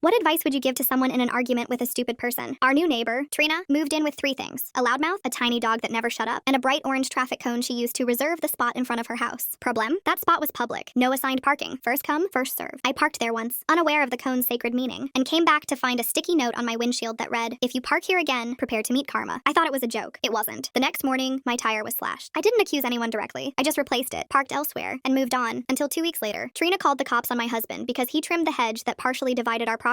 What advice would you give to someone in an argument with a stupid person? Our new neighbor, Trina, moved in with three things: a loudmouth, a tiny dog that never shut up, and a bright orange traffic cone she used to reserve the spot in front of her house. Problem? That spot was public. No assigned parking. First come, first serve. I parked there once, unaware of the cone's sacred meaning, and came back to find a sticky note on my windshield that read, "If you park here again, prepare to meet karma." I thought it was a joke. It wasn't. The next morning, my tire was slashed. I didn't accuse anyone directly. I just replaced it, parked elsewhere, and moved on, until 2 weeks later. Trina called the cops on my husband because he trimmed the hedge that partially divided our properties.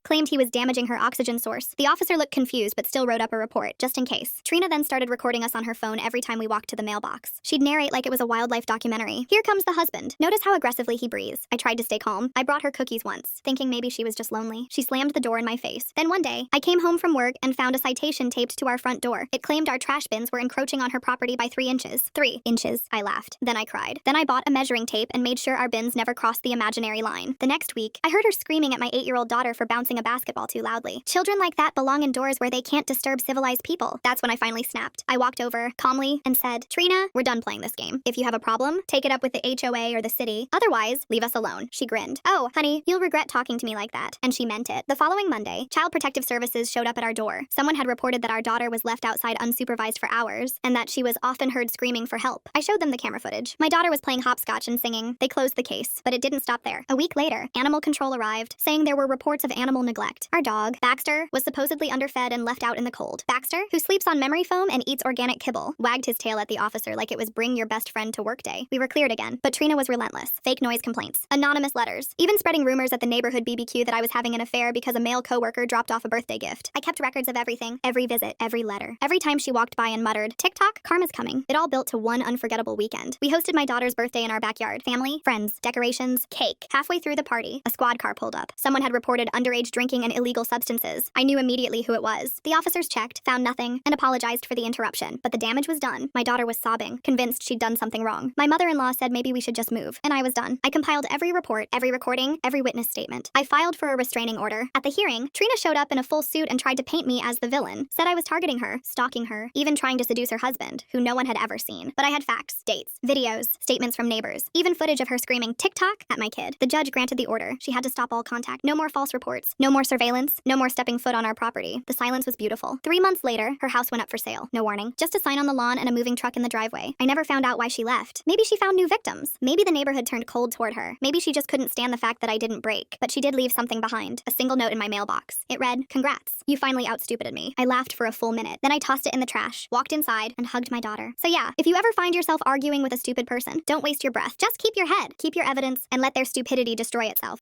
Claimed he was damaging her oxygen source. The officer looked confused but still wrote up a report, just in case. Trina then started recording us on her phone every time we walked to the mailbox. She'd narrate like it was a wildlife documentary. "Here comes the husband. Notice how aggressively he breathes." I tried to stay calm. I brought her cookies once, thinking maybe she was just lonely. She slammed the door in my face. Then one day, I came home from work and found a citation taped to our front door. It claimed our trash bins were encroaching on her property by 3 inches. 3 inches. I laughed. Then I cried. Then I bought a measuring tape and made sure our bins never crossed the imaginary line. The next week, I heard her screaming at my 8-year-old daughter for bouncing a basketball too loudly. Children like that belong indoors where they can't disturb civilized people. That's when I finally snapped. I walked over, calmly, and said, "Trina, we're done playing this game. If you have a problem, take it up with the HOA or the city. Otherwise, leave us alone." She grinned. "Oh, honey, you'll regret talking to me like that." And she meant it. The following Monday, Child Protective Services showed up at our door. Someone had reported that our daughter was left outside unsupervised for hours, and that she was often heard screaming for help. I showed them the camera footage. My daughter was playing hopscotch and singing. They closed the case, but it didn't stop there. A week later, Animal Control arrived, saying there were reports of animal neglect. Our dog, Baxter, was supposedly underfed and left out in the cold. Baxter, who sleeps on memory foam and eats organic kibble, wagged his tail at the officer like it was bring your best friend to work day. We were cleared again, but Trina was relentless. Fake noise complaints, anonymous letters, even spreading rumors at the neighborhood BBQ that I was having an affair because a male coworker dropped off a birthday gift. I kept records of everything, every visit, every letter. Every time she walked by and muttered, "TikTok, karma's coming." It all built to one unforgettable weekend. We hosted my daughter's birthday in our backyard. Family, friends, decorations, cake. Halfway through the party, a squad car pulled up. Someone had reported underage drinking and illegal substances. I knew immediately who it was. The officers checked, found nothing, and apologized for the interruption. But the damage was done. My daughter was sobbing, convinced she'd done something wrong. My mother-in-law said maybe we should just move, and I was done. I compiled every report, every recording, every witness statement. I filed for a restraining order. At the hearing, Trina showed up in a full suit and tried to paint me as the villain. Said I was targeting her, stalking her, even trying to seduce her husband, who no one had ever seen. But I had facts, dates, videos, statements from neighbors, even footage of her screaming "TikTok" at my kid. The judge granted the order. She had to stop all contact. No more false reports. No more surveillance. No more stepping foot on our property. The silence was beautiful. 3 months later, her house went up for sale. No warning. Just a sign on the lawn and a moving truck in the driveway. I never found out why she left. Maybe she found new victims. Maybe the neighborhood turned cold toward her. Maybe she just couldn't stand the fact that I didn't break. But she did leave something behind. A single note in my mailbox. It read, "Congrats. You finally outstupided me." I laughed for a full minute. Then I tossed it in the trash, walked inside, and hugged my daughter. So yeah, if you ever find yourself arguing with a stupid person, don't waste your breath. Just keep your head, keep your evidence, and let their stupidity destroy itself.